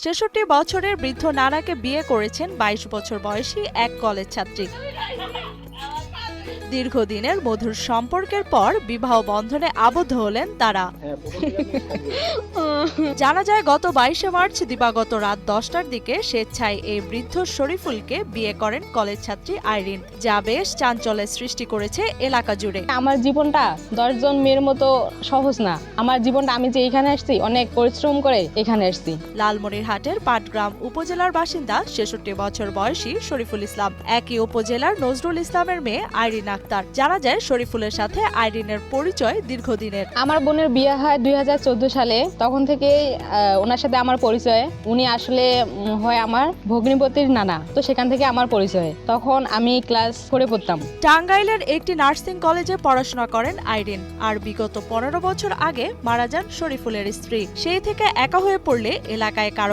৬৬ বছরের বৃদ্ধ নানাকে বিয়ে করেছেন ২২ বছর বয়সী এক কলেজ ছাত্রী। দীর্ঘদিনের মধুর সম্পর্কের পর বিবাহ বন্ধনে আবদ্ধ হলেন তারা। জানা যায় গত ২২শে মার্চ দিবাগত রাত ১০টার দিকে স্বেচ্ছায় এই বৃদ্ধ শরীফুলকে বিয়ে করেন কলেজ ছাত্রী আইরিন, যা বেশ চাঞ্চল্যের সৃষ্টি করেছে এলাকা জুড়ে। আমার জীবনটা ১০ জন মেয়ের মতো সহজ না। আমার জীবনটা, আমি যে এখানে আসছি অনেক পরিশ্রম করে এখানে আসছি। লালমনিরহাটের পাটগ্রাম উপজেলার বাসিন্দা ৬৬ বছর বয়সী শরীফুল ইসলাম একই উপজেলার নজরুল ইসলামের মেয়ে আইরিন আক্তার। জানা যায় শরীফুলের সাথে আইরিনের পরিচয় দীর্ঘদিনের। আমার বোনের বিয়ে হয় ২০১৪ সালে। তখন থেকে ওনার সাথে আমার পরিচয়। উনি আসলে হয় আমার ভগ্নিপতির নানা, তো সেখান থেকে আমার পরিচয়। তখন আমি ক্লাস 4 পড়তাম। টাঙ্গাইলের একটি নার্সিং কলেজে পড়াশোনা করেন আইরিন। আর বিগত ১৫ বছর আগে মারা যান শরীফুলের স্ত্রী। সেই থেকে একা হয়ে পড়লে এলাকায় কারো